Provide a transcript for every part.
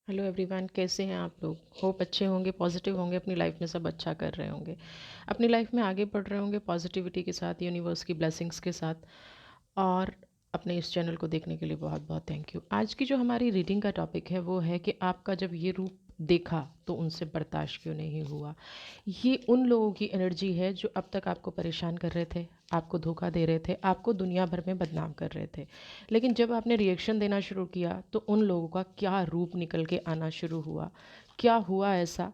Hello everyone, कैसे हैं आप लोग। होप अच्छे होंगे, पॉजिटिव होंगे, अपनी लाइफ में सब अच्छा कर रहे होंगे, अपनी लाइफ में आगे बढ़ रहे होंगे पॉजिटिविटी के साथ, यूनिवर्स की ब्लेसिंग्स के साथ। और अपने इस चैनल को देखने के लिए बहुत बहुत थैंक यू। आज की जो हमारी रीडिंग का टॉपिक है वो है कि आपका जब ये रूप देखा तो उनसे बर्दाश्त क्यों नहीं हुआ। ये उन लोगों की एनर्जी है जो अब तक आपको परेशान कर रहे थे, आपको धोखा दे रहे थे, आपको दुनिया भर में बदनाम कर रहे थे। लेकिन जब आपने रिएक्शन देना शुरू किया तो उन लोगों का क्या रूप निकल के आना शुरू हुआ, क्या हुआ ऐसा।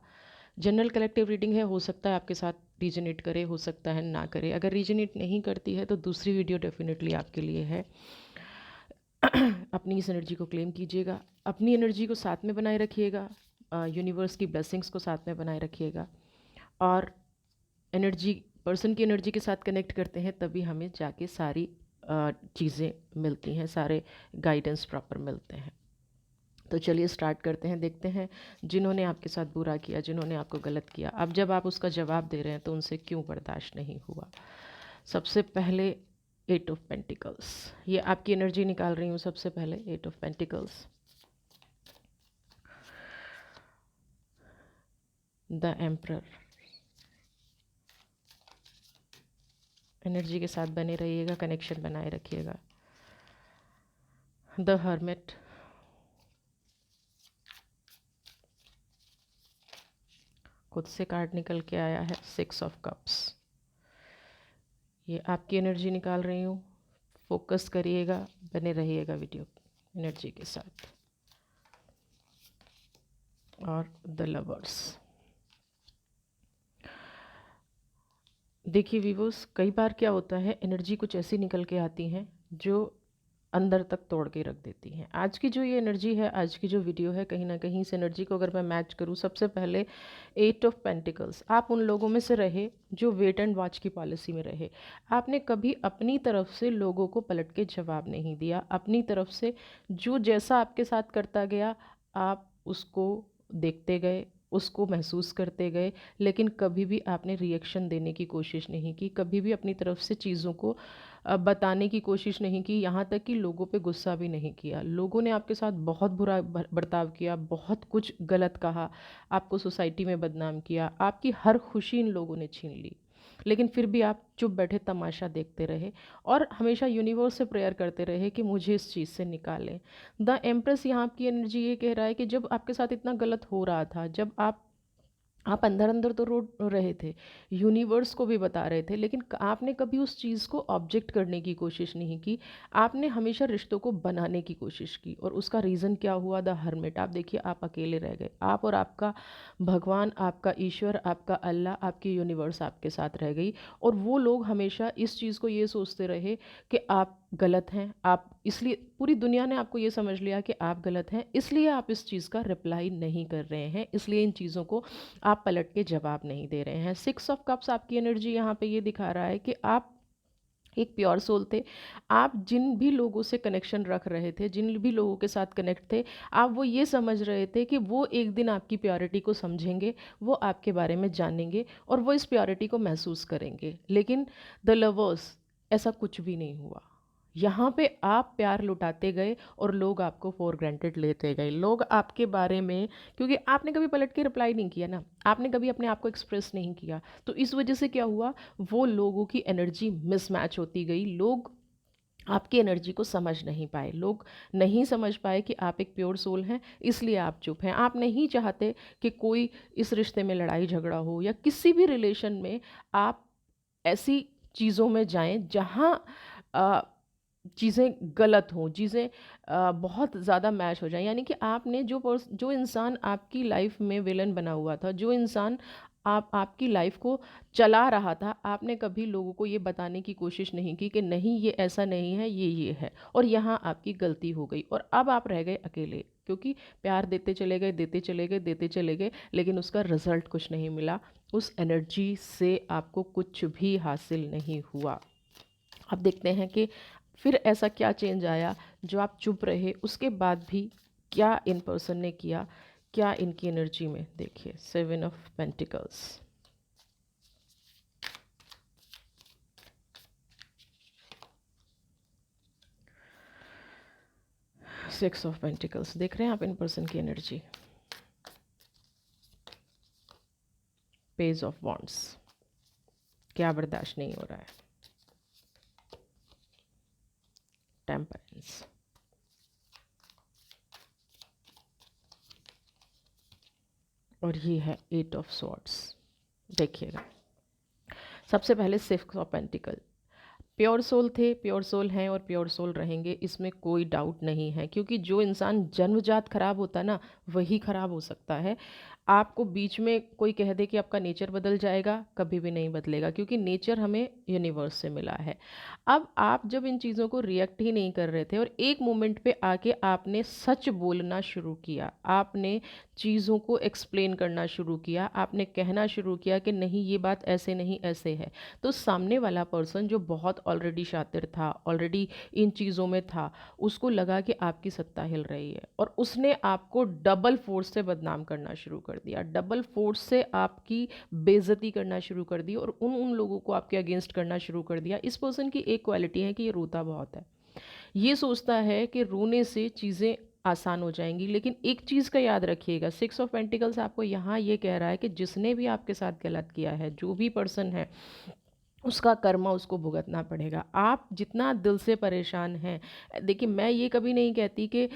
जनरल कलेक्टिव रीडिंग है, हो सकता है आपके साथ रीजनेट करे, हो सकता है ना करे। अगर रीजनेट नहीं करती है तो दूसरी वीडियो डेफिनेटली आपके लिए है। अपनी इस एनर्जी को क्लेम कीजिएगा, अपनी एनर्जी को साथ में बनाए रखिएगा, यूनिवर्स की ब्लेसिंग्स को साथ में बनाए रखिएगा। और एनर्जी, पर्सन की एनर्जी के साथ कनेक्ट करते हैं तभी हमें जाके सारी चीज़ें मिलती हैं, सारे गाइडेंस प्रॉपर मिलते हैं। तो चलिए स्टार्ट करते हैं, देखते हैं जिन्होंने आपके साथ बुरा किया, जिन्होंने आपको गलत किया, अब जब आप उसका जवाब दे रहे हैं तो उनसे क्यों बर्दाश्त नहीं हुआ। सबसे पहले एट ऑफ पेंटिकल्स, ये आपकी एनर्जी निकाल रही हूँ। सबसे पहले eight of pentacles, the emperor. Energy के साथ बने रहिएगा, कनेक्शन बनाए रखिएगा। द हर्मिट, खुद से कार्ड निकल के आया है सिक्स ऑफ कप्स। ये आपकी एनर्जी निकाल रही हूँ, फोकस करिएगा, बने रहिएगा वीडियो एनर्जी के साथ। और द लवर्स, देखिए वीवर्स, कई बार क्या होता है, एनर्जी कुछ ऐसी निकल के आती हैं जो अंदर तक तोड़ के रख देती हैं। आज की जो ये एनर्जी है, आज की जो वीडियो है, कहीं ना कहीं इस एनर्जी को अगर मैं मैच करूँ, सबसे पहले एट ऑफ पेंटिकल्स, आप उन लोगों में से रहे जो वेट एंड वॉच की पॉलिसी में रहे। आपने कभी अपनी तरफ से लोगों को पलट के जवाब नहीं दिया, अपनी तरफ से जो जैसा आपके साथ करता गया आप उसको देखते गए, उसको महसूस करते गए, लेकिन कभी भी आपने रिएक्शन देने की कोशिश नहीं की, कभी भी अपनी तरफ से चीज़ों को बताने की कोशिश नहीं की, यहाँ तक कि लोगों पे गुस्सा भी नहीं किया। लोगों ने आपके साथ बहुत बुरा बर्ताव किया, बहुत कुछ गलत कहा, आपको सोसाइटी में बदनाम किया, आपकी हर खुशी इन लोगों ने छीन ली, लेकिन फिर भी आप चुप बैठे तमाशा देखते रहे और हमेशा यूनिवर्स से प्रेयर करते रहे कि मुझे इस चीज़ से निकालें। द एम्प्रेस, यहाँ आपकी एनर्जी ये कह रहा है कि जब आपके साथ इतना गलत हो रहा था, जब आप अंदर अंदर तो रो रहे थे, यूनिवर्स को भी बता रहे थे, लेकिन आपने कभी उस चीज़ को ऑब्जेक्ट करने की कोशिश नहीं की। आपने हमेशा रिश्तों को बनाने की कोशिश की, और उसका रीज़न क्या हुआ, द हर्मिट। आप देखिए, आप अकेले रह गए, आप और आपका भगवान, आपका ईश्वर, आपका अल्लाह, आपकी यूनिवर्स आपके साथ रह गई। और वो लोग हमेशा इस चीज़ को ये सोचते रहे कि आप गलत हैं, आप, इसलिए पूरी दुनिया ने आपको ये समझ लिया कि आप गलत हैं, इसलिए आप इस चीज़ का रिप्लाई नहीं कर रहे हैं, इसलिए इन चीज़ों को आप पलट के जवाब नहीं दे रहे हैं। सिक्स ऑफ कप्स, आपकी एनर्जी यहाँ पे ये दिखा रहा है कि आप एक प्योर सोल थे। आप जिन भी लोगों से कनेक्शन रख रहे थे, जिन भी लोगों के साथ कनेक्ट थे, आप वो ये समझ रहे थे कि वो एक दिन आपकी प्योरिटी को समझेंगे, वो आपके बारे में जानेंगे और वो इस प्योरिटी को महसूस करेंगे। लेकिन द लवर्स, ऐसा कुछ भी नहीं हुआ। यहाँ पे आप प्यार लुटाते गए और लोग आपको फॉर ग्रांटेड लेते गए। लोग आपके बारे में, क्योंकि आपने कभी पलट के रिप्लाई नहीं किया ना, आपने कभी अपने आप को एक्सप्रेस नहीं किया, तो इस वजह से क्या हुआ, वो लोगों की एनर्जी मिसमैच होती गई। लोग आपकी एनर्जी को समझ नहीं पाए, लोग नहीं समझ पाए कि आप एक प्योर सोल हैं, इसलिए आप चुप हैं। आप नहीं चाहते कि कोई इस रिश्ते में लड़ाई झगड़ा हो, या किसी भी रिलेशन में आप ऐसी चीज़ों में जाएं जहाँ चीज़ें गलत हों, चीज़ें बहुत ज़्यादा मैच हो जाएं। यानी कि आपने जो इंसान आपकी लाइफ में विलन बना हुआ था, जो इंसान आपकी लाइफ को चला रहा था, आपने कभी लोगों को ये बताने की कोशिश नहीं की कि नहीं ये ऐसा नहीं है, ये है, और यहाँ आपकी गलती हो गई और अब आप रह गए अकेले, क्योंकि प्यार देते चले गए, देते चले गए, देते चले गए, लेकिन उसका रिजल्ट कुछ नहीं मिला, उस एनर्जी से आपको कुछ भी हासिल नहीं हुआ। अब देखते हैं कि फिर ऐसा क्या चेंज आया जो आप चुप रहे, उसके बाद भी क्या इन पर्सन ने किया, क्या इनकी एनर्जी में। देखिए, seven of pentacles, six of pentacles देख रहे हैं आप इन पर्सन की एनर्जी। पेज ऑफ वॉन्ड्स, क्या बर्दाश्त नहीं हो रहा है। टेम्परेंस, और ये है एट ऑफ स्वॉर्ड्स। देखिएगा, सबसे पहले six of pentacle, pure soul थे, प्योर सोल हैं और प्योर सोल रहेंगे, इसमें कोई डाउट नहीं है। क्योंकि जो इंसान जन्मजात खराब होता है ना, वही खराब हो सकता है। आपको बीच में कोई कह दे कि आपका नेचर बदल जाएगा, कभी भी नहीं बदलेगा, क्योंकि नेचर हमें यूनिवर्स से मिला है। अब आप जब इन चीज़ों को रिएक्ट ही नहीं कर रहे थे और एक मोमेंट पे आके आपने सच बोलना शुरू किया, आपने चीज़ों को एक्सप्लेन करना शुरू किया, आपने कहना शुरू किया कि नहीं ये बात ऐसे नहीं ऐसे है, तो सामने वाला पर्सन जो बहुत ऑलरेडी शातिर था, ऑलरेडी इन चीज़ों में था, उसको लगा कि आपकी सत्ता हिल रही है और उसने आपको डबल फोर्स से बदनाम करना शुरू कर दिया, डबल फोर्स से आपकी बेइज्जती करना शुरू कर दी और उन उन लोगों को आपके अगेंस्ट करना शुरू कर दिया। इस पर्सन की एक क्वालिटी है कि ये रोता बहुत है, ये सोचता है कि रोने से चीज़ें आसान हो जाएंगी। लेकिन एक चीज़ का याद रखिएगा, सिक्स ऑफ पेंटिकल्स आपको यहाँ ये कह रहा है कि जिसने भी आपके साथ गलत किया है, जो भी पर्सन है, उसका कर्मा उसको भुगतना पड़ेगा। आप जितना दिल से परेशान हैं, देखिए मैं ये कभी नहीं कहती कि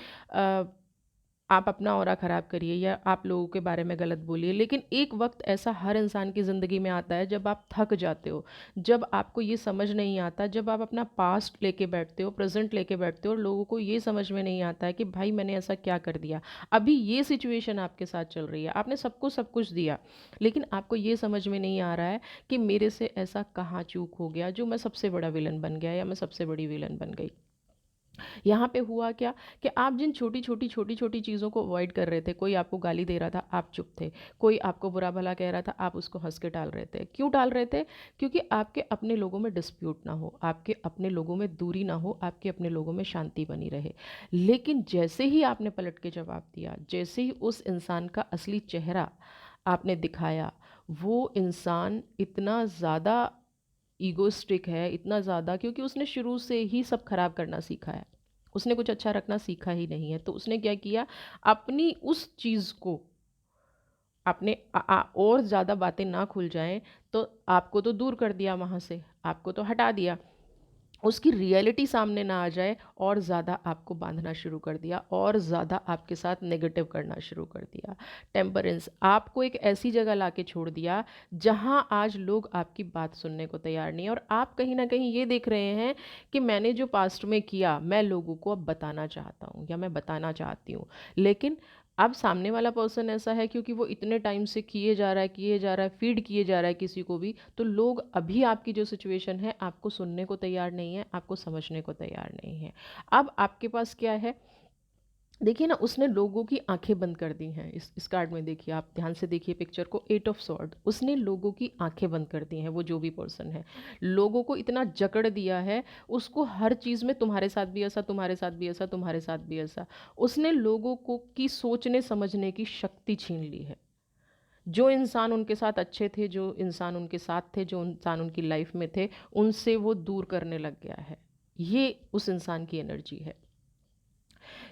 आप अपना ऑरा ख़राब करिए या आप लोगों के बारे में गलत बोलिए, लेकिन एक वक्त ऐसा हर इंसान की ज़िंदगी में आता है जब आप थक जाते हो, जब आपको ये समझ नहीं आता, जब आप अपना पास्ट लेके बैठते हो, प्रेजेंट लेके बैठते हो और लोगों को ये समझ में नहीं आता है कि भाई मैंने ऐसा क्या कर दिया। अभी ये सिचुएशन आपके साथ चल रही है, आपने सबको सब कुछ दिया, लेकिन आपको ये समझ में नहीं आ रहा है कि मेरे से ऐसा कहाँ चूक हो गया जो मैं सबसे बड़ा विलन बन गया या मैं सबसे बड़ी विलन बन गई। यहाँ पे हुआ क्या कि आप जिन छोटी छोटी चीज़ों को अवॉइड कर रहे थे, कोई आपको गाली दे रहा था, आप चुप थे, कोई आपको बुरा भला कह रहा था, आप उसको हंस के टाल रहे थे। क्यों टाल रहे थे? क्योंकि आपके अपने लोगों में डिस्प्यूट ना हो, आपके अपने लोगों में दूरी ना हो, आपके अपने लोगों में शांति बनी रहे। लेकिन जैसे ही आपने पलट के जवाब दिया, जैसे ही उस इंसान का असली चेहरा आपने दिखाया, वो इंसान इतना ज़्यादा ईगोस्टिक है, इतना ज़्यादा, क्योंकि उसने शुरू से ही सब खराब करना सीखा है, उसने कुछ अच्छा रखना सीखा ही नहीं है। तो उसने क्या किया, अपनी उस चीज़ को आपने और ज़्यादा बातें ना खुल जाएं, तो आपको तो दूर कर दिया वहाँ से, आपको तो हटा दिया, उसकी रियलिटी सामने ना आ जाए और ज़्यादा आपको बांधना शुरू कर दिया और ज़्यादा आपके साथ नेगेटिव करना शुरू कर दिया। टेम्परेंस, आपको एक ऐसी जगह ला के छोड़ दिया जहाँ आज लोग आपकी बात सुनने को तैयार नहीं है और आप कहीं ना कहीं ये देख रहे हैं कि मैंने जो पास्ट में किया मैं लोगों को अब बताना चाहता हूँ या मैं बताना चाहती हूँ। लेकिन अब सामने वाला पर्सन ऐसा है, क्योंकि वो इतने टाइम से किए जा रहा है, फीड किए जा रहा है किसी को भी, तो लोग अभी आपकी जो सिचुएशन है आपको सुनने को तैयार नहीं है, आपको समझने को तैयार नहीं है। अब आपके पास क्या है, देखिए ना, उसने लोगों की आंखें बंद कर दी हैं। इस कार्ड में देखिए, आप ध्यान से देखिए पिक्चर को, एट ऑफ सॉर्ड, उसने लोगों की आंखें बंद कर दी हैं। वो जो भी पर्सन है, लोगों को इतना जकड़ दिया है, उसको हर चीज़ में तुम्हारे साथ भी ऐसा, तुम्हारे साथ भी ऐसा, तुम्हारे साथ भी ऐसा, उसने लोगों को की सोचने समझने की शक्ति छीन ली है। जो इंसान उनके साथ अच्छे थे, जो इंसान उनके साथ थे, जो इंसान उनकी लाइफ में थे, उनसे वो दूर करने लग गया है। ये उस इंसान की एनर्जी है।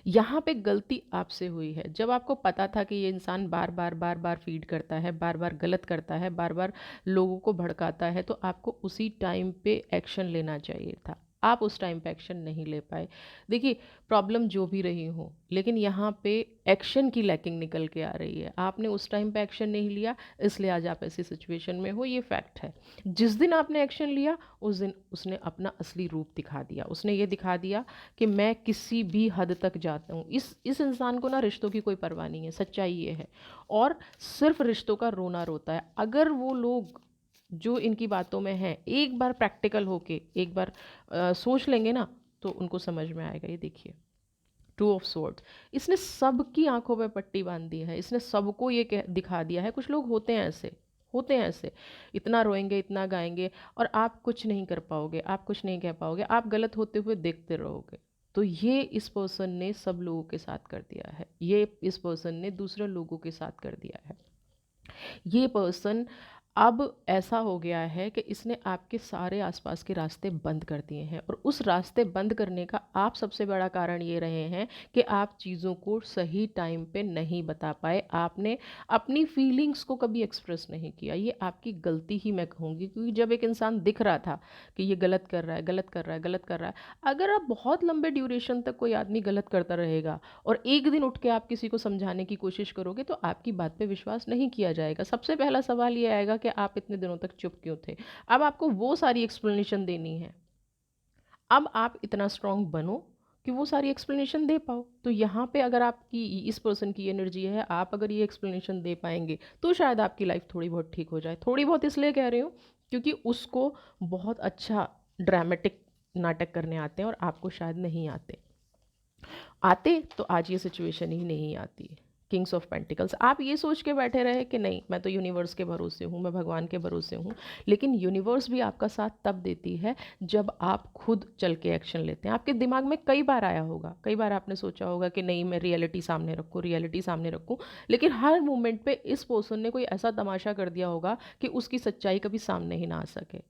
यहाँ पे गलती आपसे हुई है। जब आपको पता था कि ये इंसान बार बार बार बार फीड करता है, बार बार गलत करता है, बार बार लोगों को भड़काता है, तो आपको उसी टाइम पे एक्शन लेना चाहिए था। आप उस टाइम पे एक्शन नहीं ले पाए। देखिए, प्रॉब्लम जो भी रही हो, लेकिन यहाँ पे एक्शन की लैकिंग निकल के आ रही है। आपने उस टाइम पे एक्शन नहीं लिया, इसलिए आज आप ऐसी सिचुएशन में हो, ये फैक्ट है। जिस दिन आपने एक्शन लिया, उस दिन उसने अपना असली रूप दिखा दिया। उसने ये दिखा दिया कि मैं किसी भी हद तक जाता हूँ। इस इंसान को ना रिश्तों की कोई परवाह नहीं है, सच्चाई ये है, और सिर्फ रिश्तों का रोना रोता है। अगर वो लोग जो इनकी बातों में हैं एक बार प्रैक्टिकल होके एक बार सोच लेंगे ना, तो उनको समझ में आएगा। ये देखिए, टू ऑफ स्वॉर्ड्स, इसने सबकी आंखों पे पट्टी बांध दी है, इसने सबको ये दिखा दिया है। कुछ लोग होते हैं ऐसे, होते हैं ऐसे, इतना रोएंगे, इतना गाएंगे, और आप कुछ नहीं कर पाओगे, आप कुछ नहीं कह पाओगे, आप गलत होते हुए देखते रहोगे। तो ये इस पर्सन ने सब लोगों के साथ कर दिया है, ये इस पर्सन ने दूसरे लोगों के साथ कर दिया है। ये पर्सन अब ऐसा हो गया है कि इसने आपके सारे आसपास के रास्ते बंद कर दिए हैं, और उस रास्ते बंद करने का आप सबसे बड़ा कारण ये रहे हैं कि आप चीज़ों को सही टाइम पे नहीं बता पाए, आपने अपनी फीलिंग्स को कभी एक्सप्रेस नहीं किया। ये आपकी गलती ही मैं कहूँगी, क्योंकि जब एक इंसान दिख रहा था कि ये गलत कर रहा है, गलत कर रहा है, गलत कर रहा है, अगर आप बहुत लंबे ड्यूरेशन तक कोई आदमी गलत करता रहेगा और एक दिन उठ के आप किसी को समझाने की कोशिश करोगे तो आपकी बात पे विश्वास नहीं किया जाएगा। सबसे पहला सवाल ये आएगा कि आप इतने दिनों तक चुप क्यों थे। अब आपको वो सारी एक्सप्लेनेशन देनी है। अब आप इतना स्ट्रांग बनो कि वो सारी एक्सप्लेनेशन दे पाओ। तो यहाँ पे अगर आपकी इस पर्सन की एनर्जी है, आप अगर ये एक्सप्लेनेशन दे पाएंगे तो शायद आपकी लाइफ थोड़ी बहुत ठीक हो जाए। थोड़ी बहुत इसलिए कह रही हूँ क्योंकि उसको बहुत अच्छा ड्रामेटिक नाटक करने आते हैं और आपको शायद नहीं आते। आते तो आज ये सिचुएशन ही नहीं आती। किंग्स ऑफ पेंटिकल्स, आप ये सोच के बैठे रहे कि नहीं मैं तो यूनिवर्स के भरोसे हूँ, मैं भगवान के भरोसे हूँ, लेकिन यूनिवर्स भी आपका साथ तब देती है जब आप खुद चल के एक्शन लेते हैं। आपके दिमाग में कई बार आया होगा, कई बार आपने सोचा होगा कि नहीं मैं रियलिटी सामने रखूँ, रियलिटी सामने रखूँ, लेकिन हर मोमेंट पे इस पर्सन ने कोई ऐसा तमाशा कर दिया होगा कि उसकी सच्चाई कभी सामने ही ना आ सके।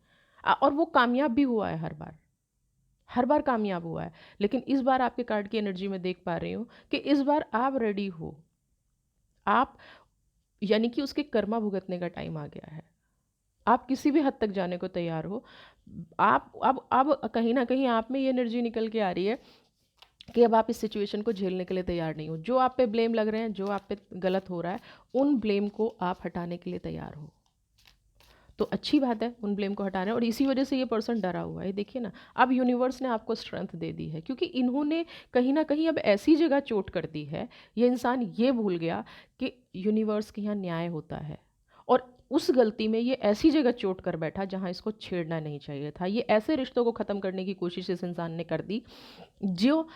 और वो कामयाब भी हुआ है, हर बार, हर बार कामयाब हुआ है। लेकिन इस बार आपके कार्ड की एनर्जी में देख पा रही हूँ कि इस बार आप रेडी हो, आप यानी कि उसके कर्मा भुगतने का टाइम आ गया है। आप किसी भी हद तक जाने को तैयार हो। आप अब कहीं ना कहीं आप में ये एनर्जी निकल के आ रही है कि अब आप इस सिचुएशन को झेलने के लिए तैयार नहीं हो। जो आप पे ब्लेम लग रहे हैं, जो आप पे गलत हो रहा है, उन ब्लेम को आप हटाने के लिए तैयार हो। तो अच्छी बात है उन ब्लेम को हटाना, और इसी वजह से ये पर्सन डरा हुआ है। देखिए ना, अब यूनिवर्स ने आपको स्ट्रेंथ दे दी है, क्योंकि इन्होंने कहीं ना कहीं अब ऐसी जगह चोट कर दी है, ये इंसान ये भूल गया कि यूनिवर्स के यहाँ न्याय होता है। और उस गलती में ये ऐसी जगह चोट कर बैठा जहाँ इसको छेड़ना नहीं चाहिए था। ये ऐसे रिश्तों को ख़त्म करने की कोशिश इस इंसान ने कर दी जो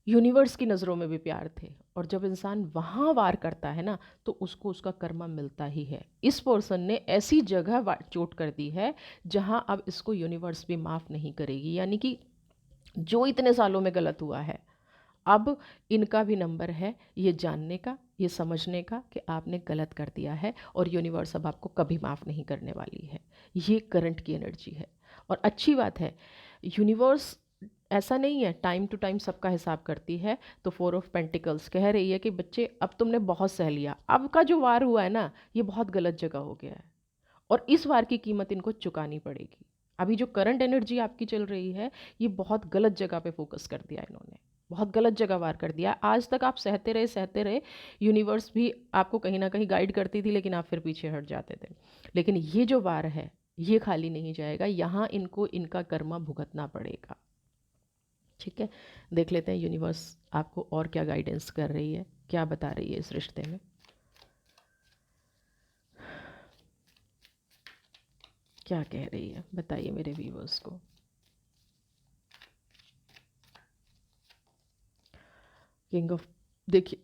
यूनिवर्स की नज़रों में भी प्यार थे। और जब इंसान वहाँ वार करता है ना, तो उसको उसका कर्मा मिलता ही है। इस पर्सन ने ऐसी जगह चोट कर दी है जहाँ अब इसको यूनिवर्स भी माफ़ नहीं करेगी। यानी कि जो इतने सालों में गलत हुआ है, अब इनका भी नंबर है ये जानने का, ये समझने का कि आपने गलत कर दिया है, और यूनिवर्स अब आपको कभी माफ़ नहीं करने वाली है। ये करंट की एनर्जी है। और अच्छी बात है, यूनिवर्स ऐसा नहीं है टाइम टू टाइम सबका हिसाब करती है। तो 4 ऑफ पेंटिकल्स कह रही है कि बच्चे अब तुमने बहुत सह लिया, अब का जो वार हुआ है ना, ये बहुत गलत जगह हो गया है, और इस वार की कीमत इनको चुकानी पड़ेगी। अभी जो करंट एनर्जी आपकी चल रही है, ये बहुत गलत जगह पे फोकस कर दिया इन्होंने, बहुत गलत जगह वार कर दिया। आज तक आप सहते रहे, यूनिवर्स भी आपको कहीं ना कहीं गाइड करती थी, लेकिन आप फिर पीछे हट जाते थे। लेकिन ये जो वार है, ये खाली नहीं जाएगा, यहाँ इनको इनका कर्मा भुगतना पड़ेगा। ठीक है, देख लेते हैं यूनिवर्स आपको और क्या गाइडेंस कर रही है, क्या बता रही है इस रिश्ते में। क्या कह रही है बताइए मेरे व्यूवर्स को। किंग ऑफ, देखिए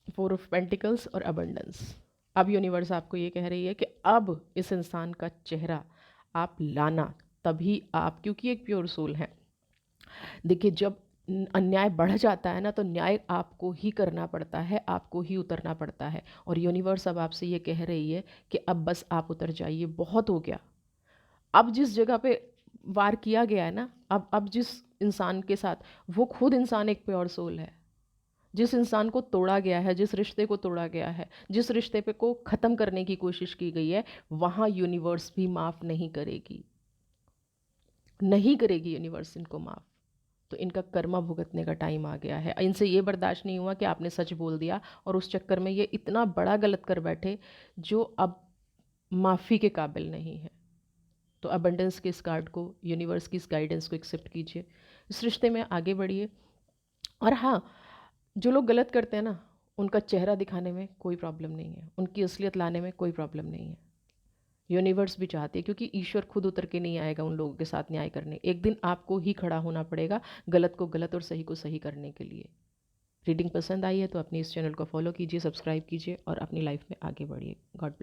4 ऑफ पेंटिकल्स और अबंडेंस। अब यूनिवर्स आपको ये कह रही है कि अब इस इंसान का चेहरा आप लाना, तभी आप, क्योंकि एक प्योर सोल है। देखिए जब अन्याय बढ़ जाता है ना, तो न्याय आपको ही करना पड़ता है, आपको ही उतरना पड़ता है। और यूनिवर्स अब आपसे ये कह रही है कि अब बस आप उतर जाइए, बहुत हो गया। अब जिस जगह पे वार किया गया है ना, अब जिस इंसान के साथ, वो खुद इंसान एक प्योर सोल है। जिस इंसान को तोड़ा गया है, जिस रिश्ते को तोड़ा गया है, जिस रिश्ते पे को ख़त्म करने की कोशिश की गई है, वहाँ यूनिवर्स भी माफ़ नहीं करेगी, नहीं करेगी यूनिवर्स इनको माफ़। तो इनका कर्मा भुगतने का टाइम आ गया है। इनसे ये बर्दाश्त नहीं हुआ कि आपने सच बोल दिया, और उस चक्कर में ये इतना बड़ा गलत कर बैठे जो अब माफ़ी के काबिल नहीं है। तो अबंडेंस के इस कार्ड को, यूनिवर्स की इस गाइडेंस को एक्सेप्ट कीजिए, इस रिश्ते में आगे बढ़िए। और हाँ, जो लोग गलत करते हैं ना, उनका चेहरा दिखाने में कोई प्रॉब्लम नहीं है, उनकी असलियत लाने में कोई प्रॉब्लम नहीं है। यूनिवर्स भी चाहती है, क्योंकि ईश्वर खुद उतर के नहीं आएगा उन लोगों के साथ न्याय करने। एक दिन आपको ही खड़ा होना पड़ेगा गलत को गलत और सही को सही करने के लिए। रीडिंग पसंद आई है तो अपने इस चैनल को फॉलो कीजिए, सब्सक्राइब कीजिए और अपनी लाइफ में आगे बढ़िए। God bless.